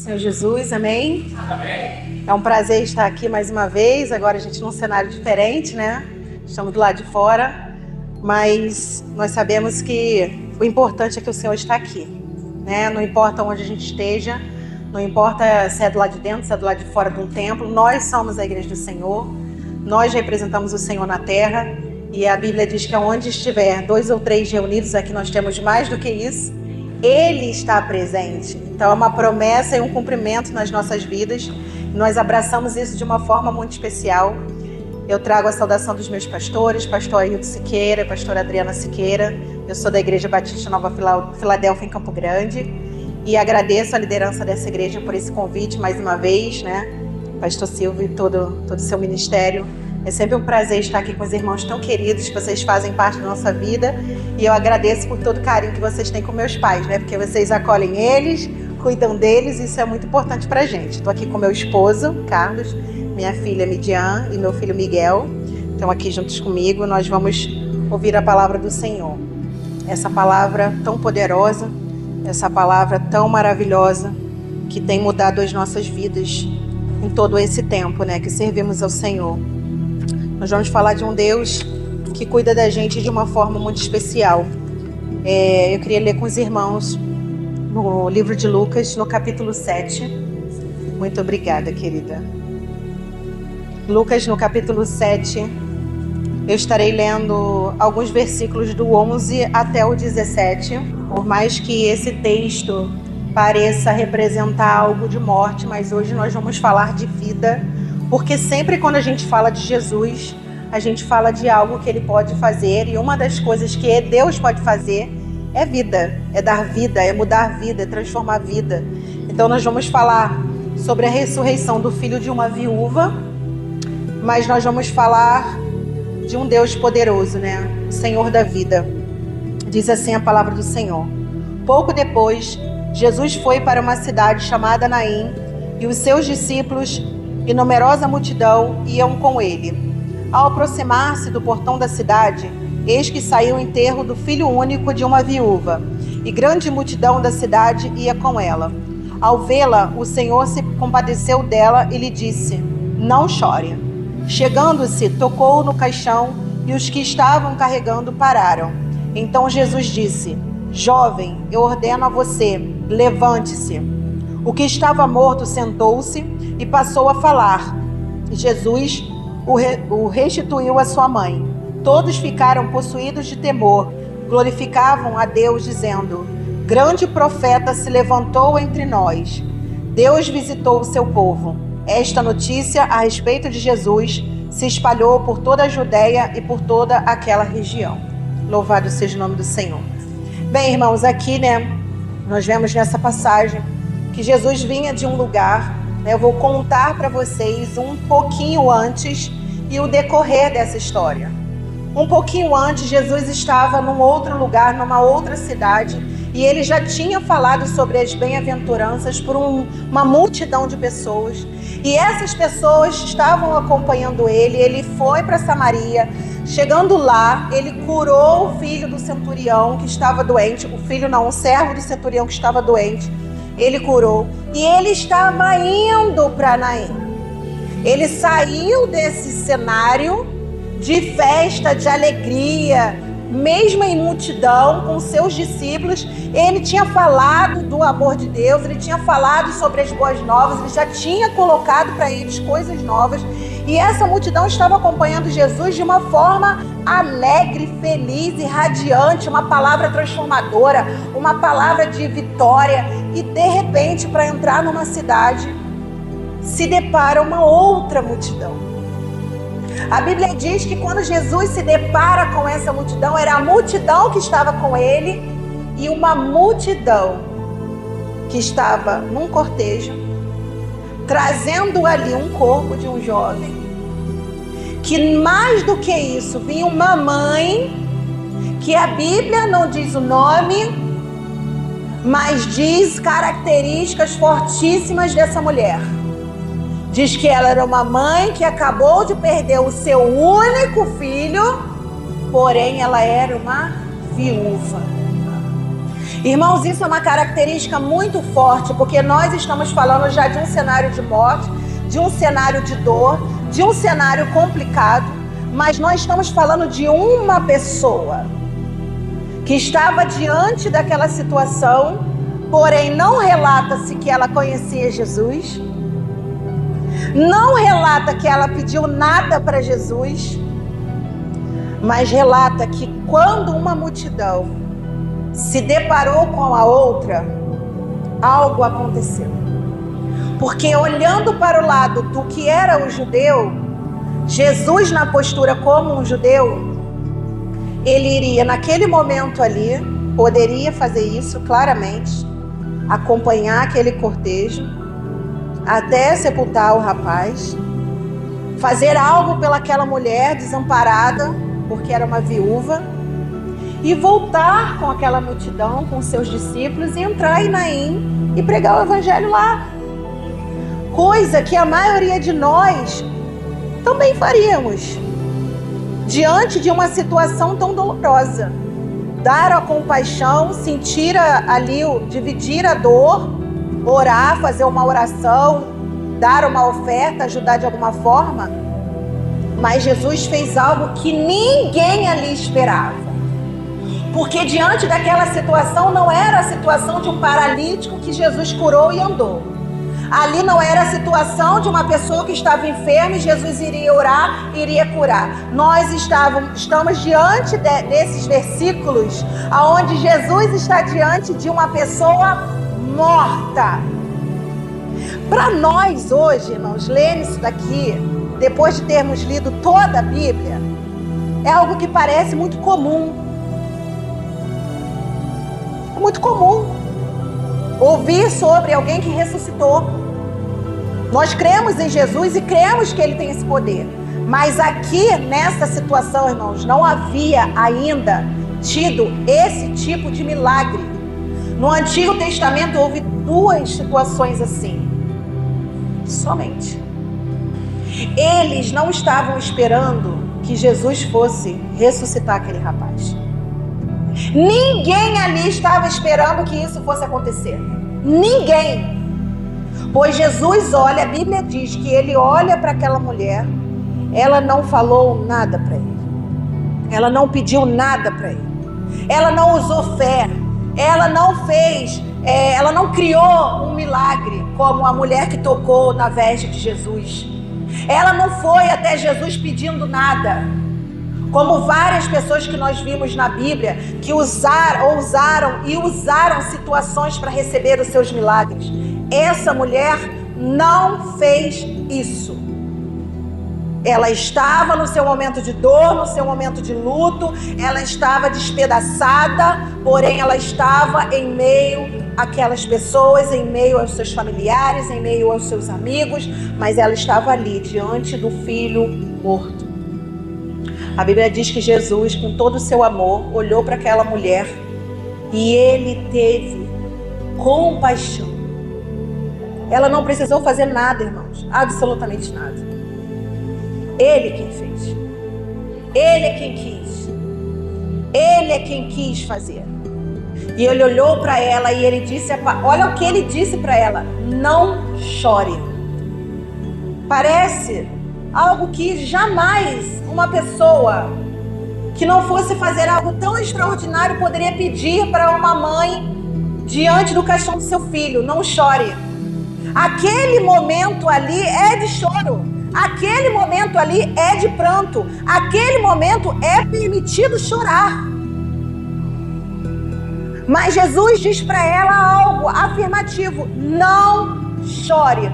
Senhor Jesus, amém? Amém. É um prazer estar aqui mais uma vez, agora a gente num cenário diferente, né? Estamos do lado de fora, mas nós sabemos que o importante é que o Senhor está aqui, né? Não importa onde a gente esteja, não importa se é do lado de dentro, se é do lado de fora de um templo, nós somos a igreja do Senhor, nós representamos o Senhor na terra, e a Bíblia diz que onde estiver 2 ou 3 reunidos, aqui nós temos mais do que isso, Ele está presente. Então é uma promessa e um cumprimento nas nossas vidas. Nós abraçamos isso de uma forma muito especial. Eu trago a saudação dos meus pastores, pastor Ailton Siqueira, pastora Adriana Siqueira. Eu sou da Igreja Batista Nova Filadélfia, em Campo Grande. E agradeço a liderança dessa igreja por esse convite mais uma vez, né? Pastor Silvio e todo o seu ministério. É sempre um prazer estar aqui com os irmãos tão queridos, que vocês fazem parte da nossa vida. E eu agradeço por todo o carinho que vocês têm com meus pais, né? Porque vocês acolhem eles, cuidam deles, e isso é muito importante pra gente. Estou aqui com meu esposo, Carlos, minha filha Midian e meu filho Miguel. Estão aqui juntos comigo. Nós vamos ouvir a palavra do Senhor. Essa palavra tão poderosa, essa palavra tão maravilhosa, que tem mudado as nossas vidas em todo esse tempo, né? Que servimos ao Senhor. Nós vamos falar de um Deus que cuida da gente de uma forma muito especial. Eu queria ler com os irmãos no livro de Lucas, no capítulo 7. Muito obrigada, querida. Lucas, no capítulo 7, eu estarei lendo alguns versículos do 11 até o 17. Por mais que esse texto pareça representar algo de morte, mas hoje nós vamos falar de vida. Porque sempre quando a gente fala de Jesus, a gente fala de algo que Ele pode fazer. E uma das coisas que Deus pode fazer é vida, é dar vida, é mudar a vida, é transformar a vida. Então nós vamos falar sobre a ressurreição do filho de uma viúva, mas nós vamos falar de um Deus poderoso, né? O Senhor da vida. Diz assim a palavra do Senhor. Pouco depois, Jesus foi para uma cidade chamada Naim, e os seus discípulos e numerosa multidão iam com ele. Ao aproximar-se do portão da cidade, eis que saiu o enterro do filho único de uma viúva, e grande multidão da cidade ia com ela. Ao vê-la, o Senhor se compadeceu dela e lhe disse: não chore. Chegando-se, tocou no caixão, e os que estavam carregando pararam. Então Jesus disse: jovem, eu ordeno a você, levante-se. O que estava morto sentou-se e passou a falar. Jesus o restituiu à sua mãe. Todos ficaram possuídos de temor, glorificavam a Deus, dizendo: grande profeta se levantou entre nós. Deus visitou o seu povo. Esta notícia a respeito de Jesus se espalhou por toda a Judeia e por toda aquela região. Louvado seja o nome do Senhor. Bem, irmãos, aqui, né, nós vemos nessa passagem que Jesus vinha de um lugar. Eu vou contar para vocês um pouquinho antes e o decorrer dessa história. Um pouquinho antes, Jesus estava num outro lugar, numa outra cidade, e ele já tinha falado sobre as bem-aventuranças por uma multidão de pessoas. E essas pessoas estavam acompanhando ele. Ele foi para Samaria. Chegando lá, ele curou o filho do centurião que estava doente. O filho não, o servo do centurião que estava doente. Ele curou. E ele estava indo para Naim. Ele saiu desse cenário de festa, de alegria, mesmo em multidão, com seus discípulos. Ele tinha falado do amor de Deus, ele tinha falado sobre as boas novas, ele já tinha colocado para eles coisas novas. E essa multidão estava acompanhando Jesus de uma forma alegre, feliz e radiante, uma palavra transformadora, uma palavra de vitória. E de repente, para entrar numa cidade, se depara uma outra multidão. A Bíblia diz que quando Jesus se depara com essa multidão, era a multidão que estava com ele e uma multidão que estava num cortejo, trazendo ali um corpo de um jovem, que mais do que isso, vinha uma mãe, que a Bíblia não diz o nome, mas diz características fortíssimas dessa mulher. Diz que ela era uma mãe que acabou de perder o seu único filho, porém ela era uma viúva. Irmãos, isso é uma característica muito forte, porque nós estamos falando já de um cenário de morte, de um cenário de dor, de um cenário complicado, mas nós estamos falando de uma pessoa que estava diante daquela situação, porém não relata-se que ela conhecia Jesus, não relata que ela pediu nada para Jesus, mas relata que quando uma multidão se deparou com a outra, algo aconteceu. Porque olhando para o lado do que era o judeu, Jesus na postura como um judeu, ele iria naquele momento ali, poderia fazer isso claramente, acompanhar aquele cortejo, até sepultar o rapaz, fazer algo pelaquela mulher desamparada, porque era uma viúva, e voltar com aquela multidão, com seus discípulos, e entrar em Naim e pregar o evangelho lá. Coisa que a maioria de nós também faríamos, diante de uma situação tão dolorosa. Dar a compaixão, sentir ali, dividir a dor, orar, fazer uma oração, dar uma oferta, ajudar de alguma forma. Mas Jesus fez algo que ninguém ali esperava. Porque diante daquela situação não era a situação de um paralítico que Jesus curou e andou. Ali não era a situação de uma pessoa que estava enferma e Jesus iria orar, iria curar. Nós estamos diante desses versículos, onde Jesus está diante de uma pessoa morta. Para nós hoje, irmãos, ler isso daqui, depois de termos lido toda a Bíblia, é algo que parece muito comum. É muito comum ouvir sobre alguém que ressuscitou. Nós cremos em Jesus e cremos que Ele tem esse poder. Mas aqui, nessa situação, irmãos, não havia ainda tido esse tipo de milagre. No Antigo Testamento houve 2 situações assim. Somente. Eles não estavam esperando que Jesus fosse ressuscitar aquele rapaz. Ninguém ali estava esperando que isso fosse acontecer. Ninguém. Pois Jesus olha, a Bíblia diz que ele olha para aquela mulher, ela não falou nada para ele. Ela não pediu nada para ele. Ela não usou fé. Ela não fez, ela não criou um milagre como a mulher que tocou na veste de Jesus. Ela não foi até Jesus pedindo nada, como várias pessoas que nós vimos na Bíblia que usaram situações para receber os seus milagres. Essa mulher não fez isso. Ela estava no seu momento de dor, no seu momento de luto, ela estava despedaçada, porém ela estava em meio àquelas pessoas, em meio aos seus familiares, em meio aos seus amigos, mas ela estava ali diante do filho morto. A Bíblia diz que Jesus, com todo o seu amor, olhou para aquela mulher e ele teve compaixão. Ela não precisou fazer nada, irmãos, absolutamente nada. Ele quem fez. Ele é quem quis. Ele é quem quis fazer. E ele olhou para ela e ele disse, olha o que ele disse para ela: não chore. Parece algo que jamais uma pessoa que não fosse fazer algo tão extraordinário poderia pedir para uma mãe diante do caixão do seu filho: não chore. Aquele momento ali é de choro. Aquele momento ali é de pranto. Aquele momento é permitido chorar. Mas Jesus diz para ela algo afirmativo: não chore.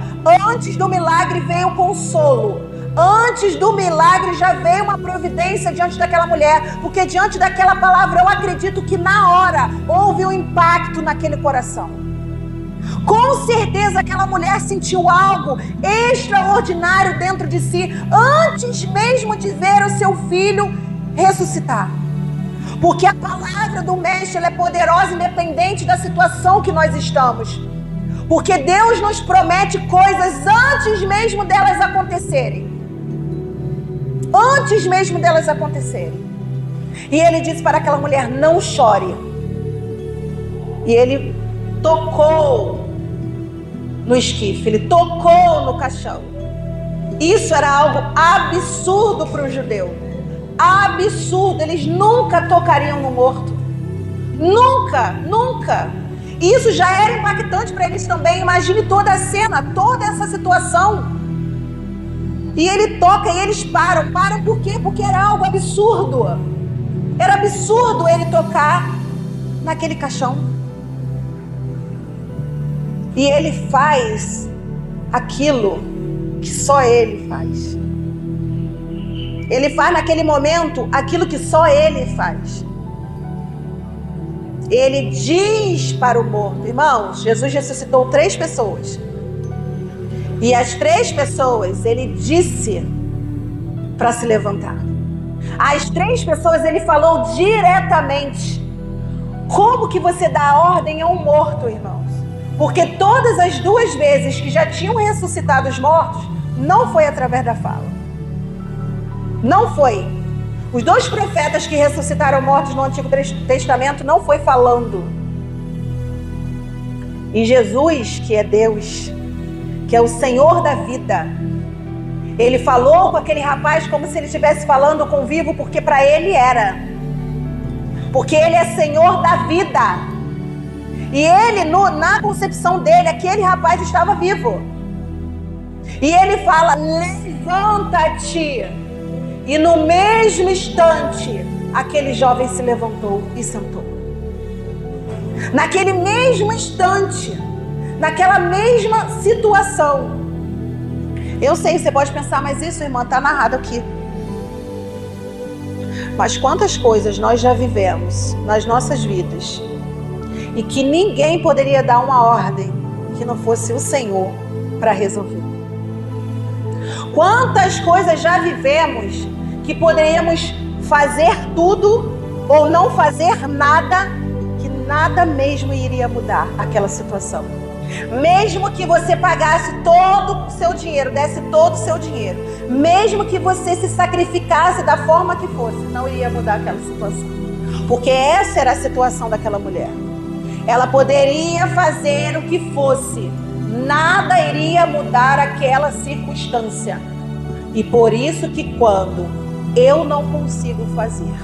Antes do milagre veio o consolo. Antes do milagre já veio uma providência diante daquela mulher. Porque diante daquela palavra eu acredito que na hora houve um impacto naquele coração. Com certeza aquela mulher sentiu algo extraordinário dentro de si, antes mesmo de ver o seu filho ressuscitar. Porque a palavra do Mestre ela é poderosa, independente da situação que nós estamos. Porque Deus nos promete coisas antes mesmo delas acontecerem. Antes mesmo delas acontecerem. E ele disse para aquela mulher: não chore. E ele tocou no esquife, ele tocou no caixão. Isso era algo absurdo para o judeu. Absurdo, eles nunca tocariam no morto. Nunca, nunca. Isso já era impactante para eles também. Imagine toda a cena, toda essa situação. E ele toca e eles param. Param por quê? Porque era algo absurdo. Era absurdo ele tocar naquele caixão. E ele faz aquilo que só ele faz. Ele faz naquele momento aquilo que só ele faz. Ele diz para o morto. Irmãos, Jesus ressuscitou 3 pessoas. E as 3 pessoas ele disse para se levantar. As 3 pessoas ele falou diretamente. Como que você dá ordem a um morto, irmãos? Porque todas as 2 vezes que já tinham ressuscitado os mortos, não foi através da fala. Não foi. Os 2 profetas que ressuscitaram mortos no Antigo Testamento não foi falando. E Jesus, que é Deus, que é o Senhor da vida, ele falou com aquele rapaz como se ele estivesse falando com o vivo, porque para ele era. Porque ele é Senhor da vida. E ele, na concepção dele, aquele rapaz estava vivo. E ele fala, levanta-te. E no mesmo instante, aquele jovem se levantou e sentou. Naquele mesmo instante, naquela mesma situação. Eu sei, você pode pensar, mas isso, irmã, está narrado aqui. Mas quantas coisas nós já vivemos nas nossas vidas e que ninguém poderia dar uma ordem que não fosse o Senhor para resolver. Quantas coisas já vivemos que poderíamos fazer tudo ou não fazer nada, que nada mesmo iria mudar aquela situação. Mesmo que você pagasse todo o seu dinheiro, desse todo o seu dinheiro, mesmo que você se sacrificasse da forma que fosse, não iria mudar aquela situação. Porque essa era a situação daquela mulher. Ela poderia fazer o que fosse, nada iria mudar aquela circunstância. E por isso que quando eu não consigo fazer,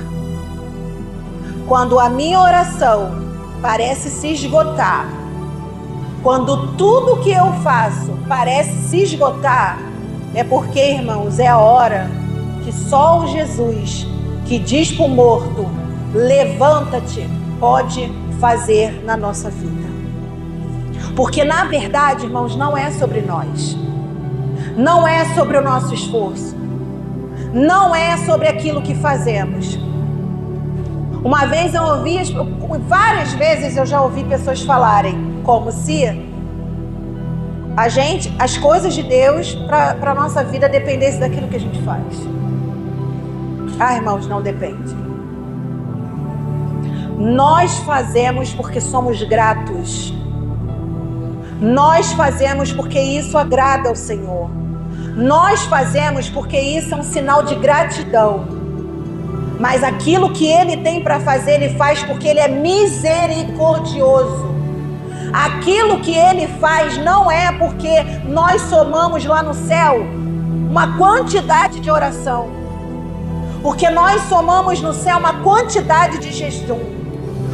quando a minha oração parece se esgotar, quando tudo que eu faço parece se esgotar, é porque, irmãos, é a hora que só o Jesus, que diz para o morto, levanta-te, pode fazer na nossa vida. Porque na verdade, irmãos, não é sobre nós. Não é sobre o nosso esforço. Não é sobre aquilo que fazemos. Uma vez eu ouvi, várias vezes eu já ouvi pessoas falarem como se as coisas de Deus para a nossa vida dependessem daquilo que a gente faz. Ah, irmãos, não depende. Nós fazemos porque somos gratos. Nós fazemos porque isso agrada ao Senhor. Nós fazemos porque isso é um sinal de gratidão. Mas aquilo que Ele tem para fazer, Ele faz porque Ele é misericordioso. Aquilo que Ele faz não é porque nós somamos lá no céu uma quantidade de oração. Porque nós somamos no céu uma quantidade de jejum.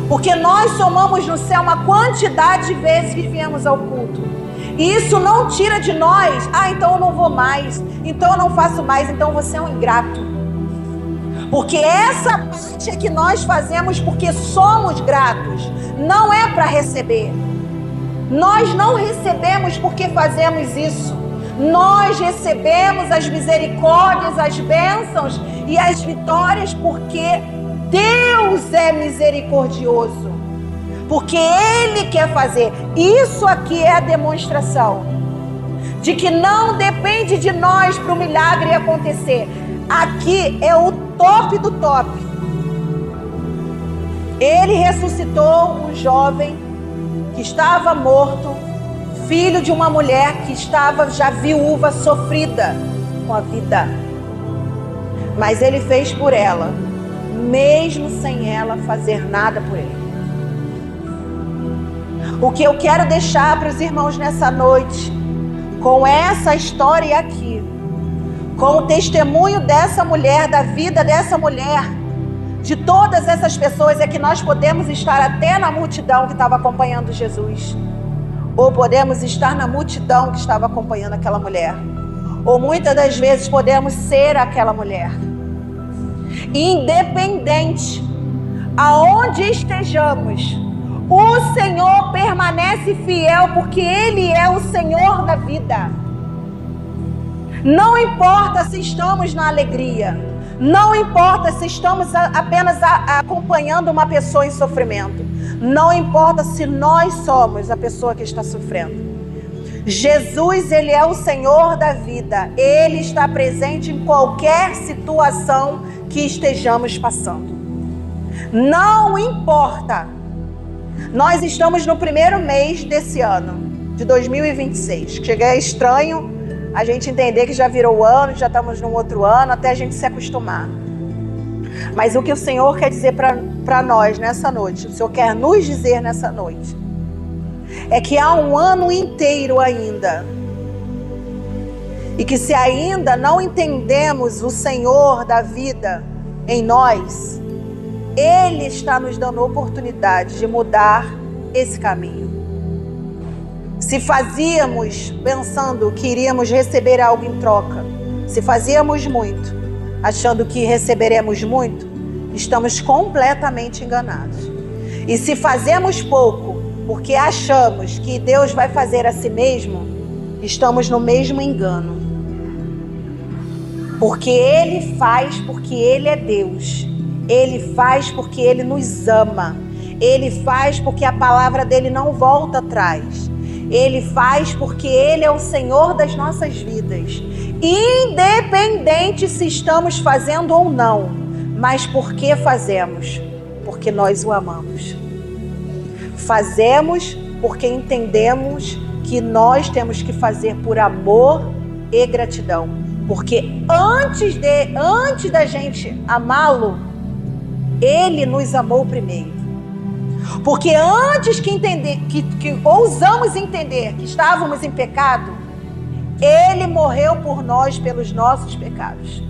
Porque nós somamos no céu uma quantidade de vezes que viemos ao culto. E isso não tira de nós, então eu não vou mais, então eu não faço mais, então você é um ingrato. Porque essa parte é que nós fazemos porque somos gratos, não é para receber. Nós não recebemos porque fazemos isso. Nós recebemos as misericórdias, as bênçãos e as vitórias porque Deus é misericordioso, porque Ele quer fazer. Isso aqui é a demonstração de que não depende de nós para o milagre acontecer. Aqui é o top do top. Ele ressuscitou um jovem que estava morto, filho de uma mulher que estava já viúva, sofrida com a vida. Mas Ele fez por ela, mesmo sem ela fazer nada por Ele. O que eu quero deixar para os irmãos nessa noite, com essa história aqui, com o testemunho dessa mulher, da vida dessa mulher, de todas essas pessoas, é que nós podemos estar até na multidão que estava acompanhando Jesus, ou podemos estar na multidão que estava acompanhando aquela mulher, ou muitas das vezes podemos ser aquela mulher. Independente aonde estejamos, o Senhor permanece fiel, porque Ele é o Senhor da vida. Não importa se estamos na alegria, não importa se estamos apenas acompanhando uma pessoa em sofrimento, não importa se nós somos a pessoa que está sofrendo. Jesus, Ele é o Senhor da vida. Ele está presente em qualquer situação que estejamos passando. Não importa. Nós estamos no primeiro mês desse ano, de 2026. Chega, é estranho a gente entender que já virou o ano, já estamos num outro ano, até a gente se acostumar. Mas o que o Senhor quer dizer para nós nessa noite, o Senhor quer nos dizer nessa noite, é que há um ano inteiro ainda. E que se ainda não entendemos o Senhor da vida em nós, Ele está nos dando oportunidade de mudar esse caminho. Se fazíamos pensando que iríamos receber algo em troca, se fazíamos muito, achando que receberemos muito, estamos completamente enganados. E se fazemos pouco, porque achamos que Deus vai fazer a si mesmo, estamos no mesmo engano. Porque Ele faz, porque Ele é Deus. Ele faz porque Ele nos ama. Ele faz porque a palavra dEle não volta atrás. Ele faz porque Ele é o Senhor das nossas vidas. Independente se estamos fazendo ou não. Mas por que fazemos? Porque nós o amamos. Fazemos porque entendemos que nós temos que fazer por amor e gratidão. Porque antes da gente amá-lo, Ele nos amou primeiro. Porque antes que ousamos entender que estávamos em pecado, Ele morreu por nós pelos nossos pecados.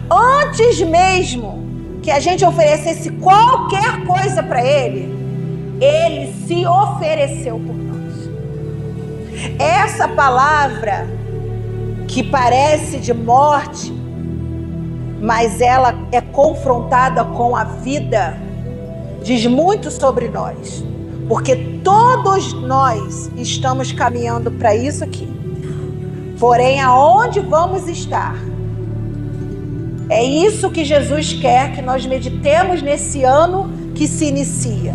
Antes mesmo que a gente oferecesse qualquer coisa para Ele, Ele se ofereceu por nós. Essa palavra que parece de morte, mas ela é confrontada com a vida, diz muito sobre nós, porque todos nós estamos caminhando para isso aqui. Porém, aonde vamos estar? É isso que Jesus quer que nós meditemos nesse ano que se inicia.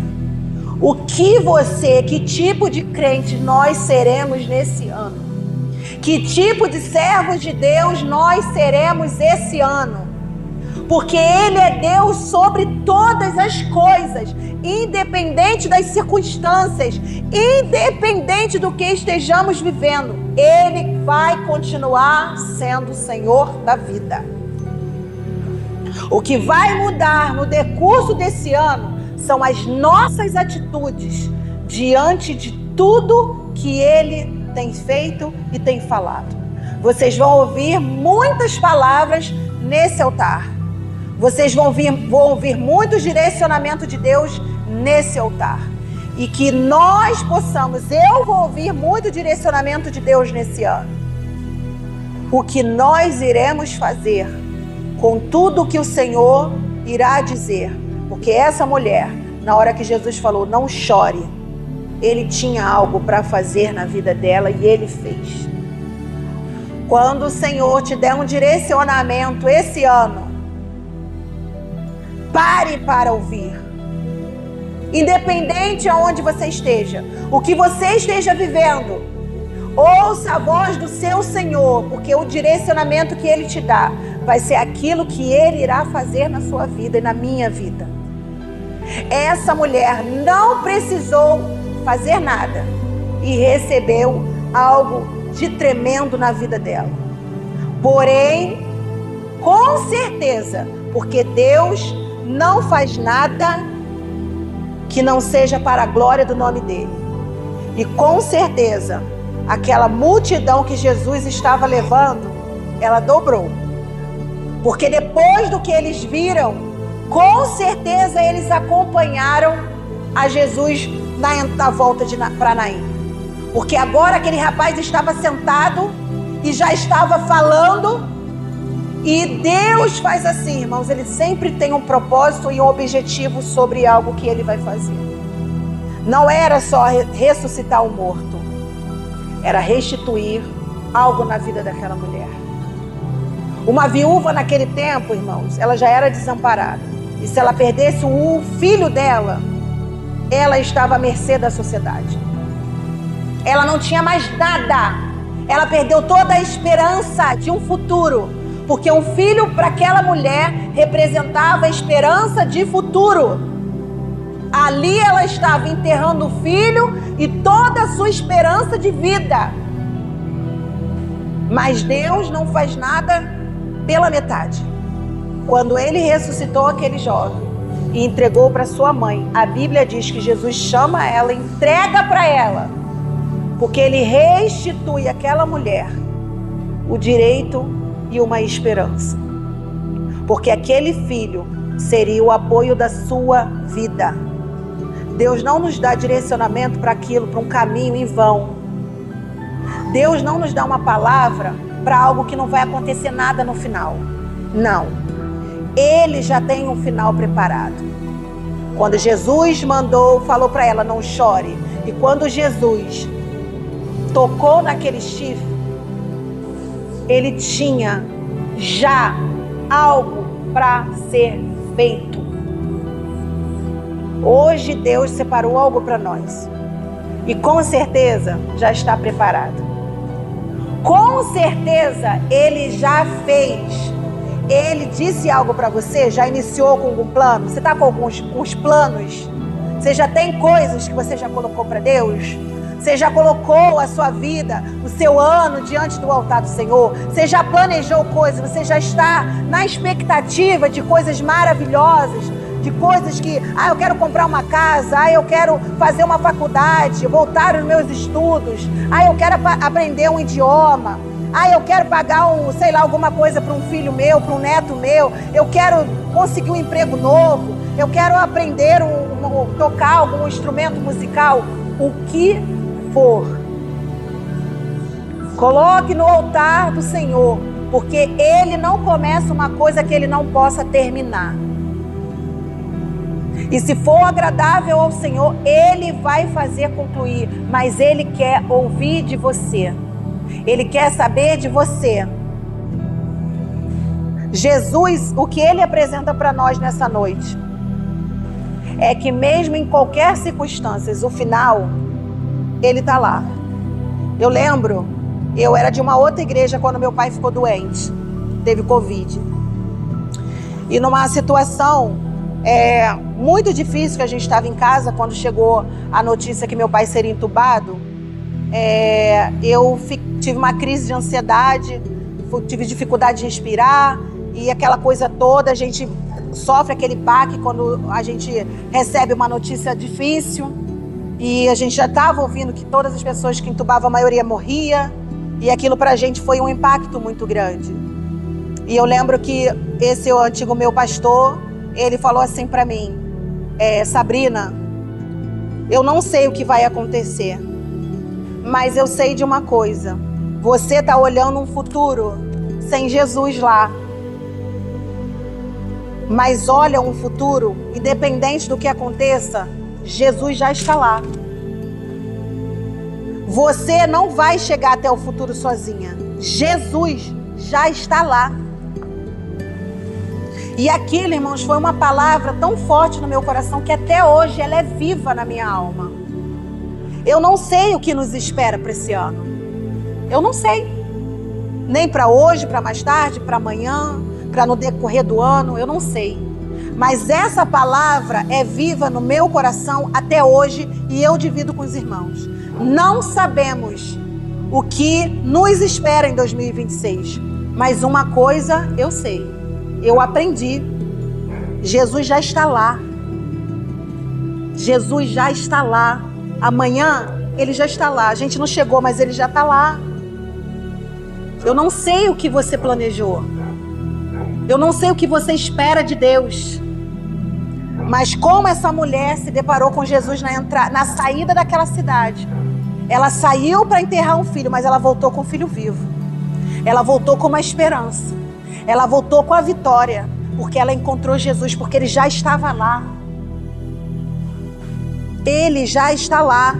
O que tipo de crente nós seremos nesse ano? Que tipo de servos de Deus nós seremos esse ano? Porque Ele é Deus sobre todas as coisas, independente das circunstâncias, independente do que estejamos vivendo, Ele vai continuar sendo o Senhor da vida. O que vai mudar no decurso desse ano são as nossas atitudes diante de tudo que Ele tem feito e tem falado. Vocês vão ouvir muitas palavras nesse altar. Vocês vão ouvir muito direcionamento de Deus nesse altar. E que nós possamos, eu vou ouvir muito direcionamento de Deus nesse ano. O que nós iremos fazer com tudo que o Senhor irá dizer. Porque essa mulher, na hora que Jesus falou, não chore, Ele tinha algo para fazer na vida dela e Ele fez. Quando o Senhor te der um direcionamento esse ano, pare para ouvir. Independente aonde você esteja, o que você esteja vivendo, ouça a voz do seu Senhor, porque o direcionamento que Ele te dá vai ser aquilo que Ele irá fazer na sua vida e na minha vida. Essa mulher não precisou fazer nada e recebeu algo de tremendo na vida dela. Porém, com certeza, porque Deus não faz nada que não seja para a glória do nome dEle. E com certeza, aquela multidão que Jesus estava levando, ela dobrou. Porque depois do que eles viram, com certeza eles acompanharam a Jesus na volta para Naim. Porque agora aquele rapaz estava sentado e já estava falando. E Deus faz assim, irmãos, Ele sempre tem um propósito e um objetivo sobre algo que Ele vai fazer. Não era só ressuscitar o morto, era restituir algo na vida daquela mulher. Uma viúva naquele tempo, irmãos, ela já era desamparada. E se ela perdesse o filho dela, ela estava à mercê da sociedade. Ela não tinha mais nada. Ela perdeu toda a esperança de um futuro. Porque um filho para aquela mulher representava a esperança de futuro. Ali ela estava enterrando o filho e toda a sua esperança de vida. Mas Deus não faz nada pela metade. Quando Ele ressuscitou aquele jovem e entregou para sua mãe, a Bíblia diz que Jesus chama ela, entrega para ela, porque Ele restitui àquela mulher o direito e uma esperança. Porque aquele filho seria o apoio da sua vida. Deus não nos dá direcionamento para aquilo, para um caminho em vão. Deus não nos dá uma palavra para algo que não vai acontecer nada no final. Não. Ele já tem um final preparado. Quando Jesus falou para ela, não chore. E quando Jesus tocou naquele chifre, Ele tinha já algo para ser feito. Hoje Deus separou algo para nós. E com certeza já está preparado. Com certeza Ele já fez. Ele disse algo para você, já iniciou com algum plano? Você está com alguns planos? Você já tem coisas que você já colocou para Deus? Você já colocou a sua vida, o seu ano diante do altar do Senhor? Você já planejou coisas? Você já está na expectativa de coisas maravilhosas? De coisas que, eu quero comprar uma casa, eu quero fazer uma faculdade, voltar aos meus estudos, eu quero aprender um idioma, eu quero pagar alguma coisa para um filho meu, para um neto meu, eu quero conseguir um emprego novo, eu quero aprender tocar algum instrumento musical, o que for. Coloque no altar do Senhor, porque Ele não começa uma coisa que Ele não possa terminar. E se for agradável ao Senhor, Ele vai fazer concluir. Mas Ele quer ouvir de você. Ele quer saber de você. Jesus, o que Ele apresenta para nós nessa noite, é que mesmo em qualquer circunstância, o final, Ele está lá. Eu lembro, eu era de uma outra igreja quando meu pai ficou doente. Teve Covid. E numa situação muito difícil, que a gente estava em casa quando chegou a notícia que meu pai seria entubado. Eu tive uma crise de ansiedade, tive dificuldade de respirar e aquela coisa toda. A gente sofre aquele baque quando a gente recebe uma notícia difícil, e a gente já estava ouvindo que todas as pessoas que entubavam, a maioria morria, e aquilo pra gente foi um impacto muito grande. E eu lembro que esse antigo meu pastor, ele falou assim para mim: Sabrina, eu não sei o que vai acontecer, mas eu sei de uma coisa: você está olhando um futuro sem Jesus lá, mas olha um futuro, independente do que aconteça, Jesus já está lá. Você não vai chegar até o futuro sozinha, Jesus já está lá. E aquilo, irmãos, foi uma palavra tão forte no meu coração que até hoje ela é viva na minha alma. Eu não sei o que nos espera para esse ano. Eu não sei. Nem para hoje, para mais tarde, para amanhã, para no decorrer do ano, eu não sei. Mas essa palavra é viva no meu coração até hoje e eu divido com os irmãos. Não sabemos o que nos espera em 2026, mas uma coisa eu sei. Eu aprendi. Jesus já está lá. Jesus já está lá. Amanhã Ele já está lá. A gente não chegou, mas Ele já está lá. Eu não sei o que você planejou. Eu não sei o que você espera de Deus. Mas como essa mulher se deparou com Jesus na saída daquela cidade. Ela saiu para enterrar um filho, mas ela voltou com o filho vivo. Ela voltou com uma esperança. Ela voltou com a vitória. Porque ela encontrou Jesus, porque Ele já estava lá. Ele já está lá.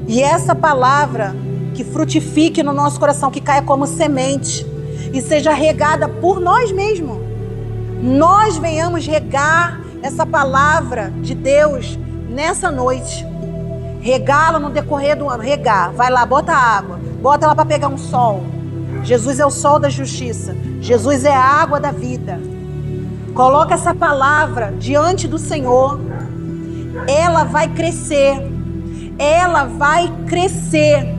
E essa palavra que frutifique no nosso coração, que caia como semente e seja regada por nós mesmos. Nós venhamos regar essa palavra de Deus nessa noite. Regá-la no decorrer do ano. Regar. Vai lá, bota água. Bota ela para pegar um sol. Jesus é o sol da justiça. Jesus é a água da vida. Coloca essa palavra diante do Senhor. Ela vai crescer. Ela vai crescer.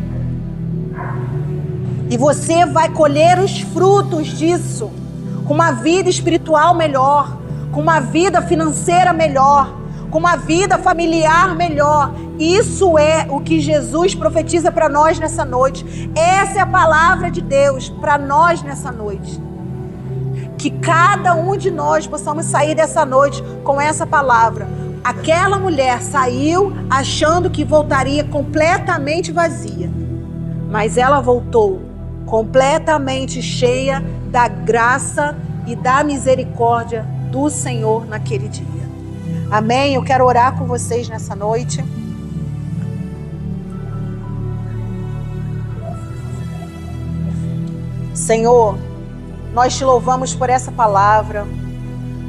E você vai colher os frutos disso. Com uma vida espiritual melhor. Com uma vida financeira melhor. Com uma vida familiar melhor. Isso é o que Jesus profetiza para nós nessa noite. Essa é a palavra de Deus para nós nessa noite. Que cada um de nós possamos sair dessa noite com essa palavra. Aquela mulher saiu achando que voltaria completamente vazia. Mas ela voltou completamente cheia da graça e da misericórdia do Senhor naquele dia. Amém? Eu quero orar com vocês nessa noite. Senhor, nós te louvamos por essa palavra.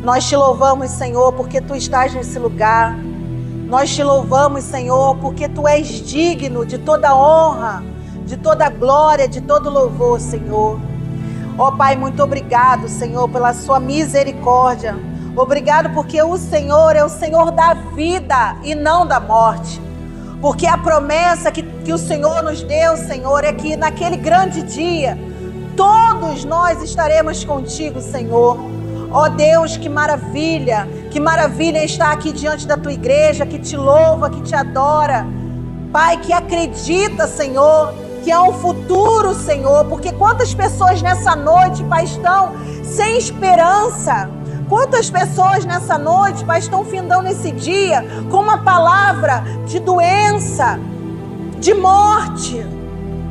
Nós te louvamos, Senhor, porque Tu estás nesse lugar. Nós te louvamos, Senhor, porque Tu és digno de toda honra, de toda glória, de todo louvor, Senhor. Ó Pai, muito obrigado, Senhor, pela Sua misericórdia. Obrigado porque o Senhor é o Senhor da vida e não da morte. Porque a promessa que o Senhor nos deu, Senhor, é que naquele grande dia, todos nós estaremos contigo, Senhor. Ó Deus, que maravilha estar aqui diante da Tua igreja, que te louva, que te adora. Pai, que acredita, Senhor, que há um futuro, Senhor, porque quantas pessoas nessa noite, Pai, estão sem esperança. Quantas pessoas nessa noite, Pai, estão findando esse dia com uma palavra de doença, de morte.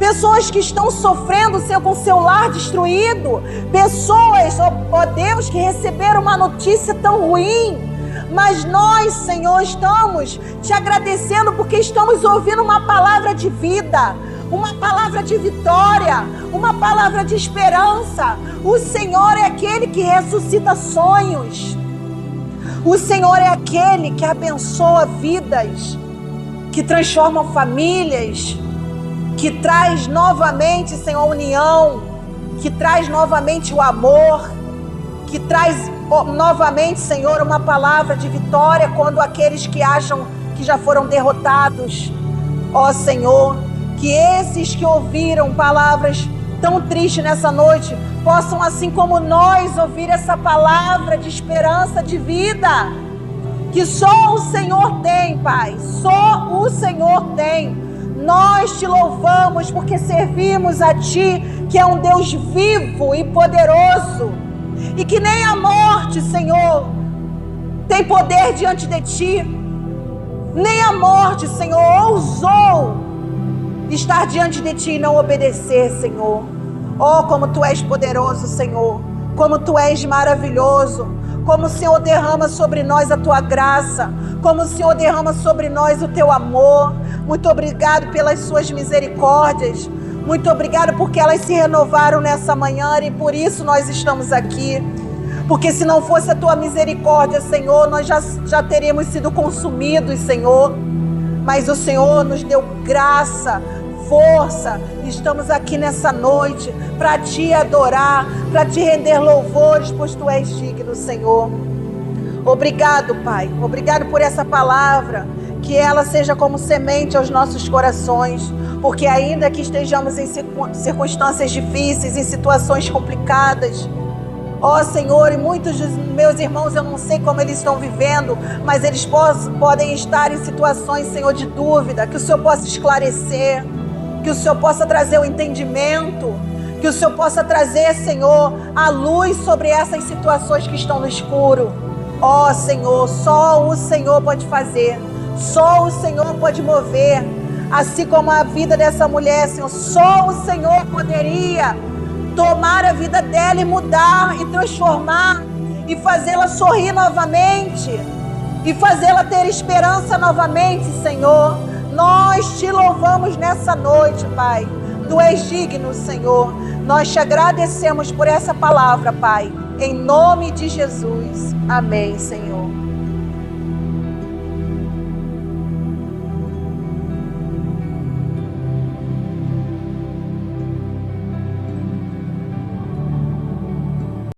Pessoas que estão sofrendo com seu lar destruído. Pessoas, ó Deus, que receberam uma notícia tão ruim. Mas nós, Senhor, estamos te agradecendo porque estamos ouvindo uma palavra de vida, uma palavra de vitória, uma palavra de esperança. O Senhor é aquele que ressuscita sonhos. O Senhor é aquele que abençoa vidas, que transforma famílias, que traz novamente, Senhor, a união, que traz novamente o amor, que traz novamente, Senhor, uma palavra de vitória quando aqueles que acham que já foram derrotados. Ó Senhor, que esses que ouviram palavras tão tristes nessa noite possam, assim como nós, ouvir essa palavra de esperança, de vida, que só o Senhor tem, Pai, só o Senhor tem. Nós te louvamos porque servimos a Ti, que é um Deus vivo e poderoso, e que nem a morte, Senhor, tem poder diante de Ti. Nem a morte, Senhor, ousou estar diante de Ti e não obedecer, Senhor. Oh, como Tu és poderoso, Senhor, como Tu és maravilhoso, como o Senhor derrama sobre nós a Tua graça, como o Senhor derrama sobre nós o Teu amor. Muito obrigado pelas Suas misericórdias, muito obrigado porque elas se renovaram nessa manhã e por isso nós estamos aqui. Porque se não fosse a Tua misericórdia, Senhor, nós já teríamos sido consumidos, Senhor. Mas o Senhor nos deu graça, força. Estamos aqui nessa noite para Te adorar, para Te render louvores, pois Tu és digno, Senhor. Obrigado, Pai. Obrigado por essa palavra. Que ela seja como semente aos nossos corações. Porque ainda que estejamos em circunstâncias difíceis, em situações complicadas, Ó Senhor, e muitos dos meus irmãos, eu não sei como eles estão vivendo, mas eles podem estar em situações, Senhor, de dúvida, que o Senhor possa esclarecer, que o Senhor possa trazer o entendimento, que o Senhor possa trazer, Senhor, a luz sobre essas situações que estão no escuro. Ó Senhor, só o Senhor pode fazer, só o Senhor pode mover, assim como a vida dessa mulher, Senhor, só o Senhor poderia tomar a vida dela e mudar, e transformar, e fazê-la sorrir novamente, e fazê-la ter esperança novamente, Senhor. Nós te louvamos nessa noite, Pai. Tu és digno, Senhor. Nós te agradecemos por essa palavra, Pai. Em nome de Jesus. Amém, Senhor.